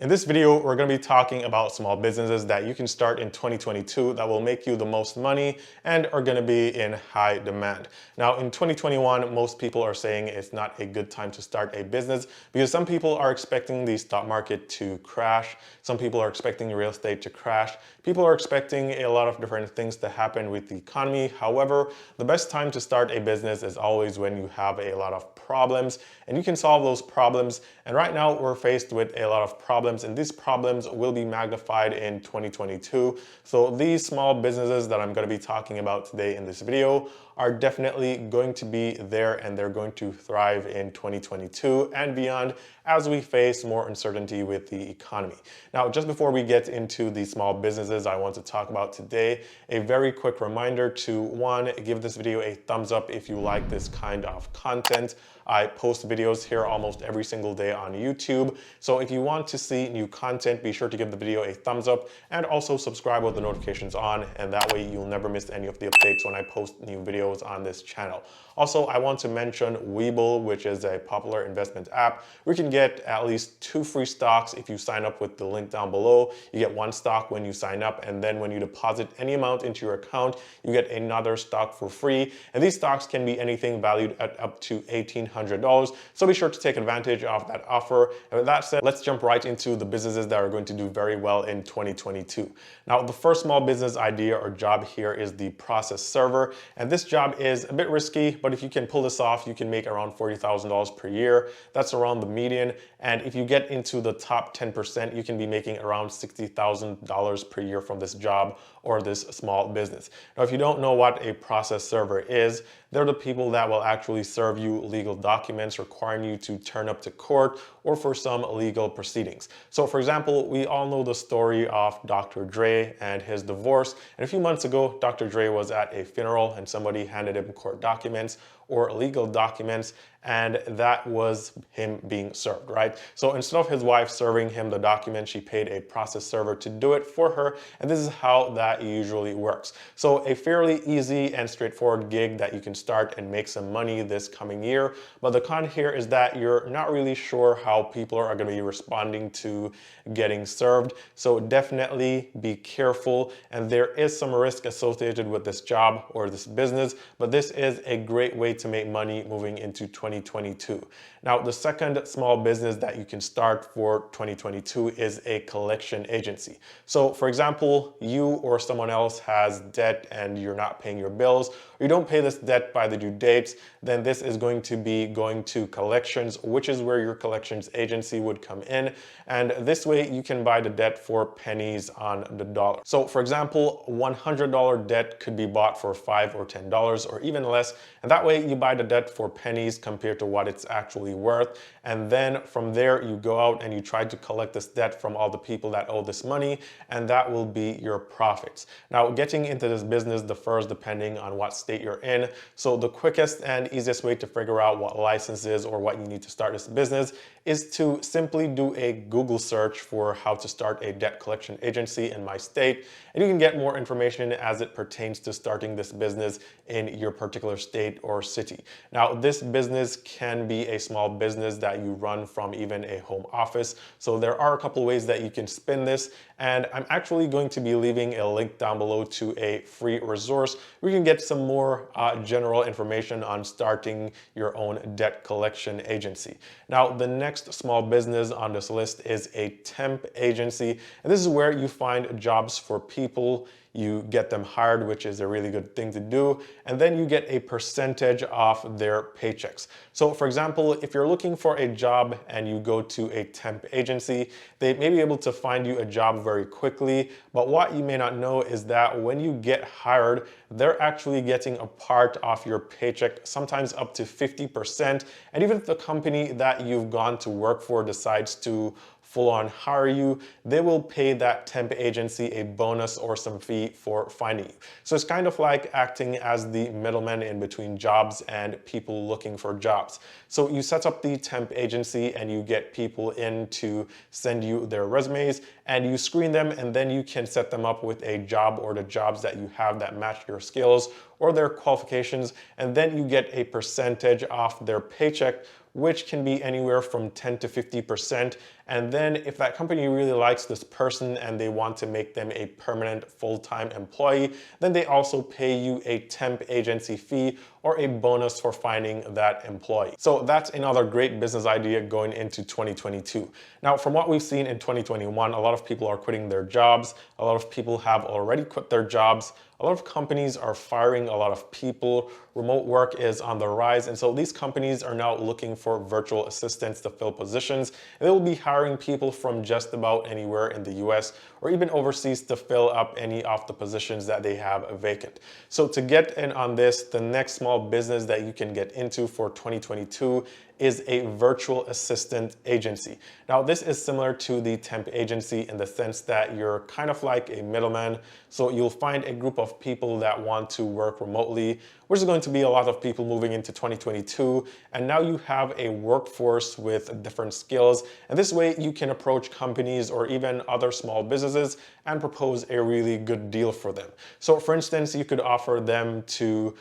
In this video, we're going to be talking about small businesses that you can start in 2022 that will make you the most money and are going to be in high demand. Now, in 2021, most people are saying it's not a good time to start a business because some people are expecting the stock market to crash. Some people are expecting real estate to crash. People are expecting a lot of different things to happen with the economy. However, the best time to start a business is always when you have a lot of problems and you can solve those problems. And right now, we're faced with a lot of problems, and these problems will be magnified in 2022. So these small businesses that I'm going to be talking about today in this video are definitely going to be there, and they're going to thrive in 2022 and beyond as we face more uncertainty with the economy. Now, just before we get into the small businesses I want to talk about today, a very quick reminder to one, give this video a thumbs up if you like this kind of content. I post videos here almost every single day on YouTube. So if you want to see new content, be sure to give the video a thumbs up and also subscribe with the notifications on. And that way you'll never miss any of the updates when I post new videos on this channel. Also, I want to mention Webull, which is a popular investment app. We can get at least 2 free stocks if you sign up with the link down below. You get 1 stock when you sign up, and then when you deposit any amount into your account, you get another stock for free. And these stocks can be anything valued at up to $1,800. So be sure to take advantage of that offer. And with that said, let's jump right into the businesses that are going to do very well in 2022. Now, the first small business idea or job here is the process server. And this job is a bit risky, but if you can pull this off, you can make around $40,000 per year. That's around the median. And if you get into the top 10%, you can be making around $60,000 per year from this job or this small business. Now, if you don't know what a process server is, they're the people that will actually serve you legal documents requiring you to turn up to court or for some legal proceedings. So for example, we all know the story of Dr. Dre and his divorce. And a few months ago, Dr. Dre was at a funeral and somebody handed him court documents or legal documents, and that was him being served, right? So instead of his wife serving him the document, she paid a process server to do it for her, and this is how that usually works. So a fairly easy and straightforward gig that you can start and make some money this coming year, but the con here is that you're not really sure how people are going to be responding to getting served. So definitely be careful, and there is some risk associated with this job or this business, but this is a great way to make money moving into 2022. Now, the second small business that you can start for 2022 is a collection agency. So for example, you or someone else has debt and you're not paying your bills, or you don't pay this debt by the due dates, then this is going to be going to collections, which is where your collections agency would come in. And this way you can buy the debt for pennies on the dollar. So for example, $100 debt could be bought for $5 or $10 or even less. And that way you buy the debt for pennies compared to what it's actually worth. And then from there you go out and you try to collect this debt from all the people that owe this money, and that will be your profits. Now, getting into this business differs depending on what state you're in. So the quickest and easiest way to figure out what licenses or what you need to start this business is to simply do a Google search for how to start a debt collection agency in my state, and you can get more information as it pertains to starting this business in your particular state or city. Now, this business can be a small business that you run from even a home office. So there are a couple ways that you can spin this, and I'm actually going to be leaving a link down below to a free resource where you can get some more general information on starting your own debt collection agency. Now, the next small business on this list is a temp agency, and this is where you find jobs for people. You get them hired, which is a really good thing to do, and then you get a percentage of their paychecks. So for example, if you're looking for a job and you go to a temp agency, they may be able to find you a job very quickly, but what you may not know is that when you get hired, they're actually getting a part of your paycheck, sometimes up to 50%, and even if the company that you've gone to work for decides to full on hire you, they will pay that temp agency a bonus or some fee for finding you. So it's kind of like acting as the middleman in between jobs and people looking for jobs. So you set up the temp agency and you get people in to send you their resumes, and you screen them, and then you can set them up with a job or the jobs that you have that match your skills or their qualifications, and then you get a percentage off their paycheck, which can be anywhere from 10 to 50%. And then if that company really likes this person and they want to make them a permanent full-time employee, then they also pay you a temp agency fee or a bonus for finding that employee. So that's another great business idea going into 2022. Now, from what we've seen in 2021, a lot of people are quitting their jobs. A lot of people have already quit their jobs. A lot of companies are firing a lot of people. Remote work is on the rise. And so these companies are now looking for virtual assistants to fill positions. And they will be hiring people from just about anywhere in the US or even overseas to fill up any of the positions that they have vacant. So to get in on this, the next small business that you can get into for 2022 is a virtual assistant agency. Now, this is similar to the temp agency in the sense that you're kind of like a middleman. So you'll find a group of people that want to work remotely, which is going to be a lot of people moving into 2022. And now you have a workforce with different skills. And this way you can approach companies or even other small businesses and propose a really good deal for them. So for instance, you could offer them to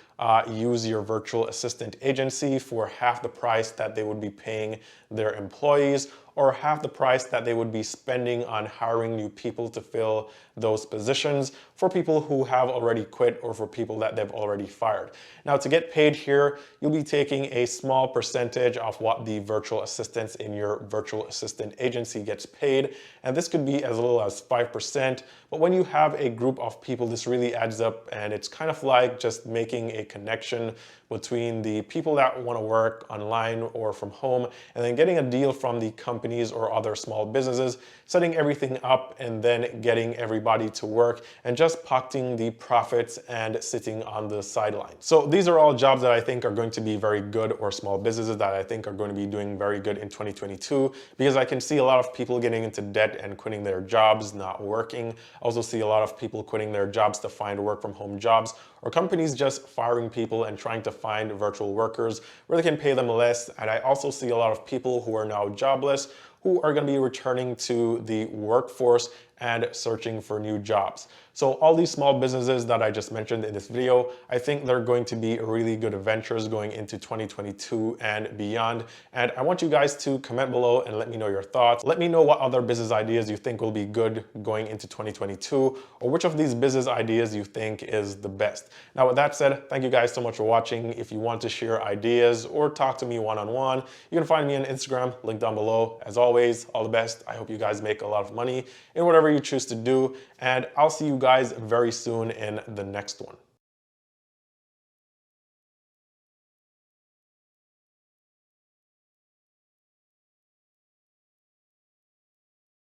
use your virtual assistant agency for half the price that they would be paying their employees, or half the price that they would be spending on hiring new people to fill those positions for people who have already quit or for people that they've already fired. Now, to get paid here, you'll be taking a small percentage of what the virtual assistants in your virtual assistant agency gets paid. And this could be as little as 5%. But when you have a group of people, this really adds up, and it's kind of like just making a connection between the people that want to work online or from home, and then getting a deal from the companies or other small businesses, setting everything up, and then getting everybody to work and just pocketing the profits and sitting on the sidelines. So these are all jobs that I think are going to be very good, or small businesses that I think are going to be doing very good in 2022, because I can see a lot of people getting into debt and quitting their jobs, not working. I also see a lot of people quitting their jobs to find work from home jobs, or companies just firing people and trying to find virtual workers where they can pay them less. And I also see a lot of people who are now jobless who are going to be returning to the workforce and searching for new jobs. So all these small businesses that I just mentioned in this video, I think they're going to be really good ventures going into 2022 and beyond. And I want you guys to comment below and let me know your thoughts. Let me know what other business ideas you think will be good going into 2022, or which of these business ideas you think is the best. Now, with that said, thank you guys so much for watching. If you want to share ideas or talk to me one-on-one, you can find me on Instagram, link down below. As always, all the best. I hope you guys make a lot of money in whatever you choose to do, and I'll see you guys very soon in the next one.